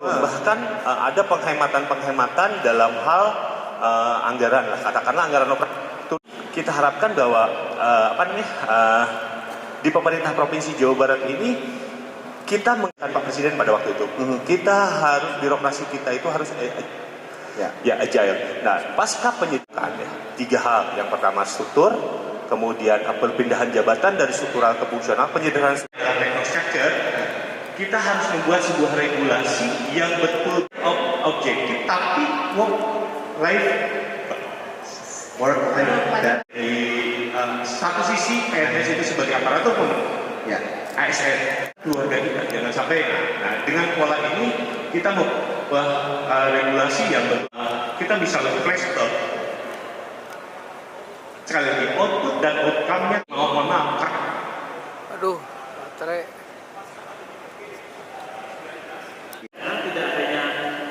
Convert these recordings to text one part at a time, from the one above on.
Bahkan ada penghematan dalam hal anggaran, katakanlah anggaran operasional. Kita harapkan bahwa di pemerintah Provinsi Jawa Barat ini kita mengatakan Pak Presiden pada waktu itu, kita harus birokrasi kita itu harus agile. Nah, pasca penyidikan tiga hal. Yang pertama struktur, kemudian perpindahan jabatan dari struktural ke fungsional, penyederhanaan technostructure. Kita harus membuat sebuah regulasi yang betul objektif, tapi work-life dan di satu sisi PNS itu sebagai aparatur ASN keluarga kita, jangan sampai. Nah, dengan pola ini kita membuat regulasi yang kita bisa lebih fleksibel. Sekali lagi, output dan outcome-nya mohon maaf. Aduh, baterai.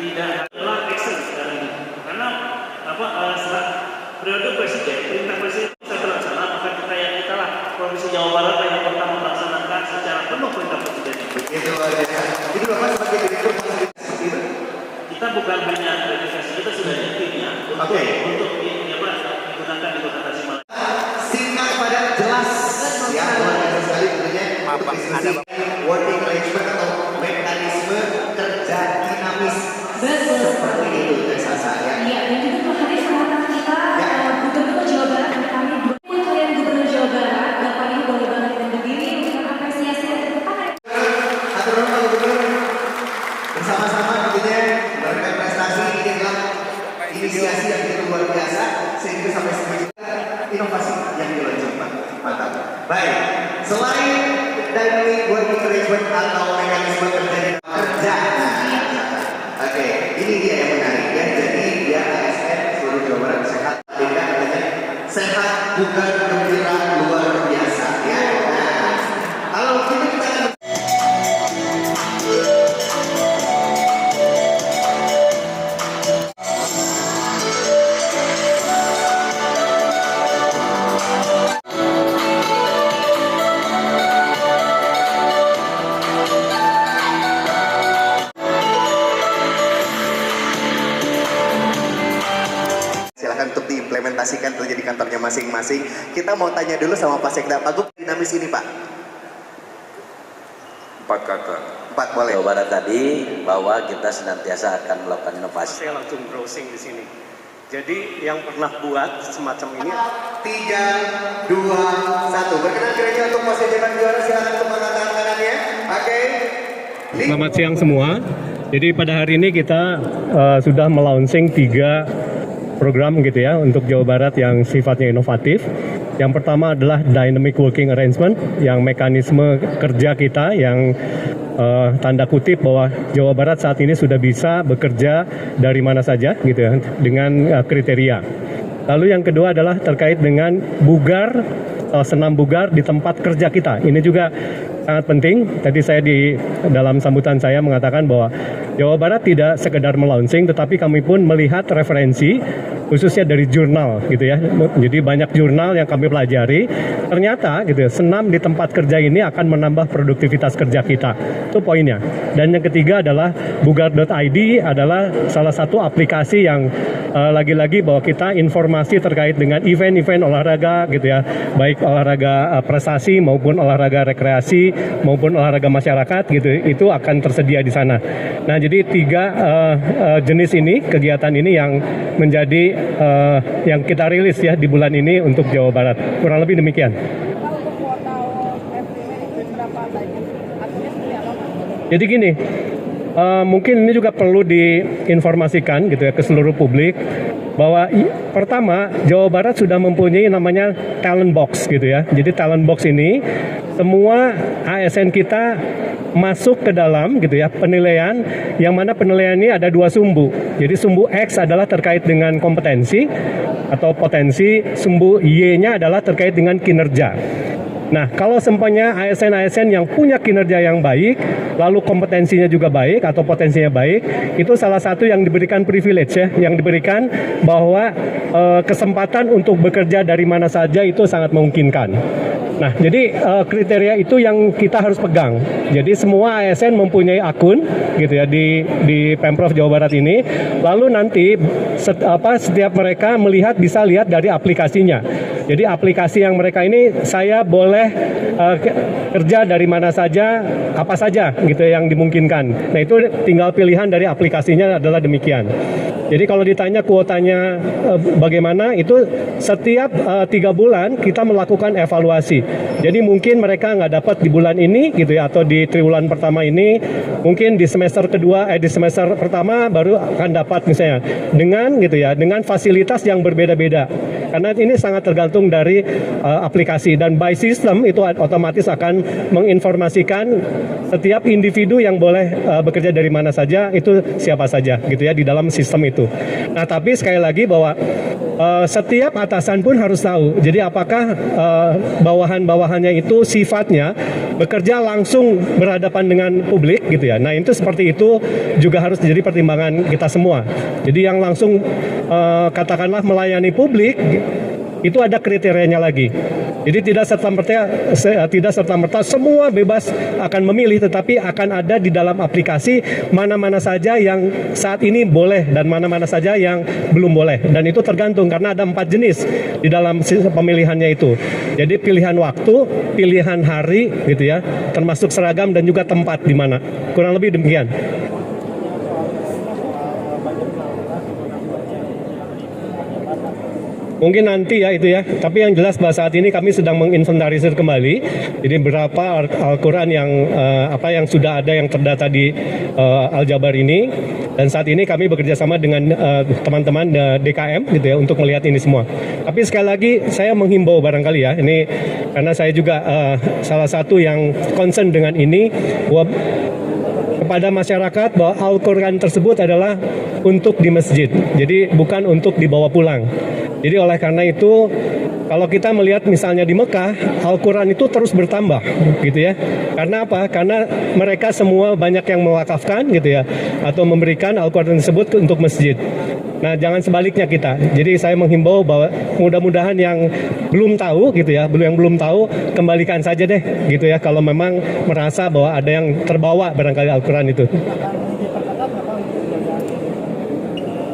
Tidak adalah action sekarang ini, karena periode presiden, perintah presiden bisa terlaksana, maka kita lah Provinsi Jawa Barat yang pertama melaksanakan secara penuh perintah presiden itu. Jadi Bapak sebagai direktur seperti itu. Kita bukan hanya organisasi, kita sudah timnya untuk digunakan di Kota Tasikmalaya. Singkat padat jelas, ya luar biasa sekali tentunya. Ada working arrangement atau mekanisme kerja dinamis. Betul. Seperti itu Sasa ya. Iya, dan juga Pak Haris harapan kita Gubernur Jawa Barat dan kami kalian Gubernur Jawa Barat Bapak ini boleh banget dan berdiri untuk apresiasi dan tepuk tangan. Atur Pak Gubernur bersama-sama tentunya memberikan prestasi ini adalah inisiasi yang begitu luar biasa sehingga sampai sekarang inovasi yang dilanjutkan. Mantap. Baik, selain dynamic working arrangement atau mekanisme kerja. Oke, ini dia yang menarik ya. Jadi dia ASN seluruh Jawa Barat sehat, tidak katanya sehat bukan gembira luar biasa ya. Nah, kalau kita akan untuk diimplementasikan terjadi kantornya masing-masing. Kita mau tanya dulu sama Pak Sekda, Pak Gub, dinamis ini Pak. 4 kata. 4 boleh. Jawa Barat tadi bahwa kita senantiasa akan melakukan inovasi. Saya langsung browsing di sini. Jadi yang pernah buat semacam ini 3, 2, 1. Berkenan kiranya untuk Mas Jalan juara, silakan untuk mengangkat tangannya. Oke. Selamat siang semua. Jadi pada hari ini kita sudah melaunching 3 program gitu ya untuk Jawa Barat yang sifatnya inovatif. Yang pertama adalah Dynamic Working Arrangement, yang mekanisme kerja kita yang tanda kutip bahwa Jawa Barat saat ini sudah bisa bekerja dari mana saja gitu ya dengan kriteria. Lalu yang kedua adalah terkait dengan bugar, senam bugar di tempat kerja kita. Ini juga sangat penting. Tadi saya di dalam sambutan saya mengatakan bahwa Jawa Barat tidak sekedar melaunching, tetapi kami pun melihat referensi khususnya dari jurnal gitu ya. Jadi banyak jurnal yang kami pelajari. Ternyata gitu ya, senam di tempat kerja ini akan menambah produktivitas kerja kita. Itu poinnya. Dan yang ketiga adalah bugar.id adalah salah satu aplikasi yang lagi-lagi bahwa kita informasi terkait dengan event-event olahraga gitu ya. Baik olahraga prestasi maupun olahraga rekreasi maupun olahraga masyarakat gitu, itu akan tersedia di sana. Nah, jadi 3 jenis ini, kegiatan ini yang menjadi yang kita rilis ya di bulan ini untuk Jawa Barat. Kurang lebih demikian. Jadi gini, mungkin ini juga perlu diinformasikan gitu ya ke seluruh publik bahwa pertama Jawa Barat sudah mempunyai namanya talent box gitu ya. Jadi talent box ini semua ASN kita masuk ke dalam gitu ya penilaian, yang mana penilaian ini ada 2 sumbu. Jadi sumbu X adalah terkait dengan kompetensi atau potensi, sumbu Y-nya adalah terkait dengan kinerja. Nah, kalau sempatnya ASN-ASN yang punya kinerja yang baik, lalu kompetensinya juga baik atau potensinya baik, itu salah satu yang diberikan privilege ya, yang diberikan bahwa kesempatan untuk bekerja dari mana saja itu sangat memungkinkan. Nah, jadi kriteria itu yang kita harus pegang. Jadi semua ASN mempunyai akun gitu ya di Pemprov Jawa Barat ini. Lalu nanti setiap mereka bisa lihat dari aplikasinya. Jadi aplikasi yang mereka ini saya boleh kerja dari mana saja, apa saja gitu yang dimungkinkan. Nah, itu tinggal pilihan dari aplikasinya adalah demikian. Jadi kalau ditanya kuotanya bagaimana, itu setiap 3 bulan kita melakukan evaluasi. Jadi mungkin mereka nggak dapat di bulan ini gitu ya, atau di triwulan pertama ini, mungkin di semester pertama baru akan dapat misalnya dengan fasilitas yang berbeda-beda. Karena ini sangat tergantung dari aplikasi, dan by system itu otomatis akan menginformasikan setiap individu yang boleh bekerja dari mana saja, itu siapa saja gitu ya di dalam sistem itu. Nah, tapi sekali lagi bahwa setiap atasan pun harus tahu. Jadi apakah bawahan-bawahannya itu sifatnya bekerja langsung berhadapan dengan publik gitu ya. Nah, itu seperti itu juga harus jadi pertimbangan kita semua. Jadi yang langsung katakanlah melayani publik itu ada kriterianya lagi. Jadi tidak serta-merta semua bebas akan memilih, tetapi akan ada di dalam aplikasi mana-mana saja yang saat ini boleh dan mana-mana saja yang belum boleh. Dan itu tergantung karena ada 4 jenis di dalam pemilihannya itu. Jadi pilihan waktu, pilihan hari gitu ya, termasuk seragam dan juga tempat di mana. Kurang lebih demikian. Mungkin nanti ya itu ya, tapi yang jelas bahwa saat ini kami sedang menginventarisir kembali. Jadi berapa Al-Quran yang sudah ada yang terdata di Al-Jabar ini, dan saat ini kami bekerja sama dengan teman-teman DKM gitu ya untuk melihat ini semua. Tapi sekali lagi saya menghimbau barangkali ya, ini karena saya juga salah satu yang concern dengan ini, bahwa kepada masyarakat bahwa Al-Quran tersebut adalah untuk di masjid, jadi bukan untuk dibawa pulang. Jadi oleh karena itu, kalau kita melihat misalnya di Mekah, Al-Quran itu terus bertambah gitu ya. Karena apa? Karena mereka semua banyak yang mewakafkan gitu ya, atau memberikan Al-Quran tersebut untuk masjid. Nah, jangan sebaliknya kita. Jadi saya menghimbau bahwa mudah-mudahan yang belum tahu gitu ya, yang belum tahu, kembalikan saja deh gitu ya, kalau memang merasa bahwa ada yang terbawa barangkali Al-Quran itu.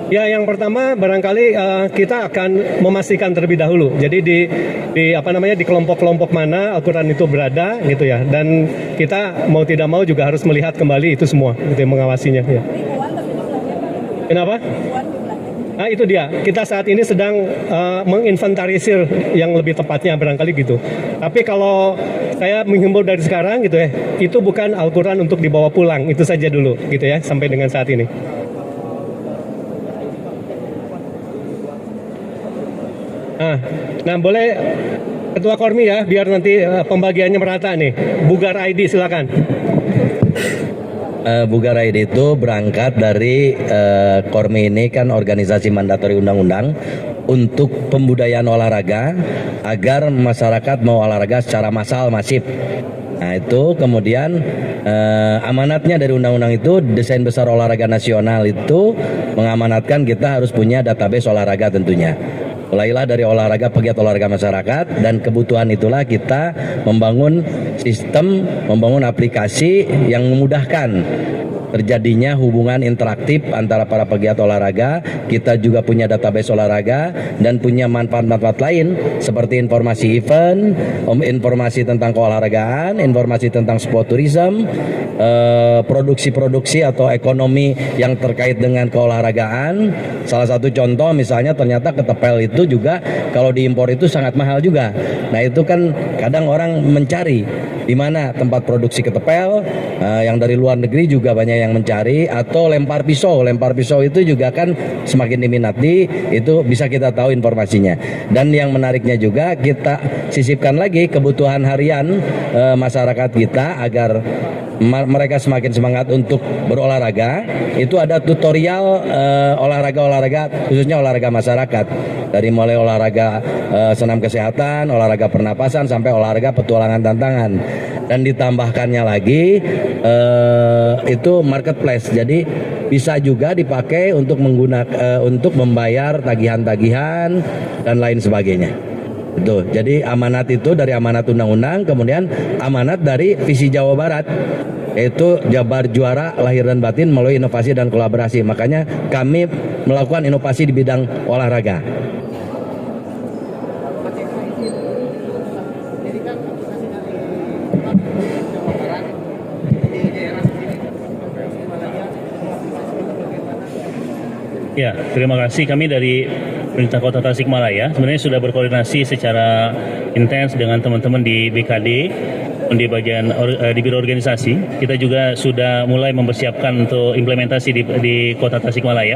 Ya, yang pertama barangkali kita akan memastikan terlebih dahulu. Jadi di kelompok-kelompok mana Al-Quran itu berada gitu ya. Dan kita mau tidak mau juga harus melihat kembali itu semua, gitu, mengawasinya. Ya. Kenapa? Nah, itu dia. Kita saat ini sedang menginventarisir yang lebih tepatnya barangkali gitu. Tapi kalau saya menghimbau dari sekarang gitu ya, itu bukan Al-Quran untuk dibawa pulang. Itu saja dulu gitu ya, sampai dengan saat ini. Nah, boleh Ketua Kormi ya, biar nanti pembagiannya merata nih. Bugar ID silakan. Bugar ID itu berangkat dari Kormi ini kan organisasi mandatori undang-undang untuk pembudayaan olahraga agar masyarakat mau olahraga secara massal, masif. Nah, itu kemudian amanatnya dari undang-undang itu, desain besar olahraga nasional itu mengamanatkan kita harus punya database olahraga tentunya. Mulailah dari olahraga, pegiat olahraga masyarakat, dan kebutuhan itulah kita membangun sistem, membangun aplikasi yang memudahkan terjadinya hubungan interaktif antara para pegiat olahraga. Kita juga punya database olahraga dan punya manfaat-manfaat lain seperti informasi event, informasi tentang keolahragaan, informasi tentang sport tourism, produksi-produksi atau ekonomi yang terkait dengan keolahragaan. Salah satu contoh misalnya ternyata ketepel itu juga kalau diimpor itu sangat mahal juga. Nah, itu kan kadang orang mencari di mana tempat produksi ketepel, yang dari luar negeri juga banyak yang mencari, atau lempar pisau itu juga kan semakin diminati, itu bisa kita tahu informasinya. Dan yang menariknya juga kita sisipkan lagi kebutuhan harian masyarakat kita agar mereka semakin semangat untuk berolahraga, itu ada tutorial olahraga-olahraga, khususnya olahraga masyarakat, dari mulai olahraga senam kesehatan, olahraga pernapasan, sampai olahraga petualangan tantangan. Dan ditambahkannya lagi itu marketplace, jadi bisa juga dipakai untuk untuk membayar tagihan-tagihan dan lain sebagainya. Itu. Jadi amanat itu dari amanat undang-undang, kemudian amanat dari visi Jawa Barat, yaitu Jabar juara lahir dan batin melalui inovasi dan kolaborasi. Makanya kami melakukan inovasi di bidang olahraga. Ya, terima kasih. Kami dari Pemerintah Kota Tasikmalaya sebenarnya sudah berkoordinasi secara intens dengan teman-teman di BKD, di bagian di biro organisasi. Kita juga sudah mulai mempersiapkan untuk implementasi di Kota Tasikmalaya.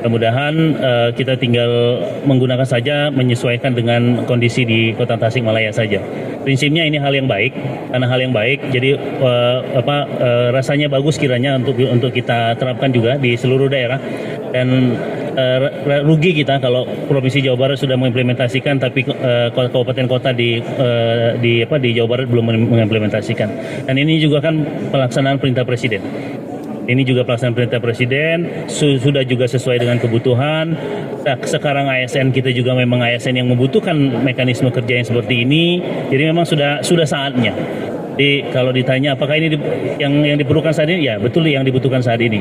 Mudah-mudahan kita tinggal menggunakan saja, menyesuaikan dengan kondisi di Kota Tasikmalaya saja. Prinsipnya ini hal yang baik, karena hal yang baik, jadi rasanya bagus kiranya untuk kita terapkan juga di seluruh daerah. Dan rugi kita kalau Provinsi Jawa Barat sudah mengimplementasikan, tapi kabupaten kota di Jawa Barat belum mengimplementasikan. Dan ini juga kan pelaksanaan perintah Presiden. Ini juga pelaksanaan perintah Presiden, sudah juga sesuai dengan kebutuhan. Sekarang ASN kita juga memang ASN yang membutuhkan mekanisme kerja yang seperti ini. Jadi memang sudah saatnya. Jadi kalau ditanya apakah ini yang diperlukan saat ini, ya betul yang dibutuhkan saat ini.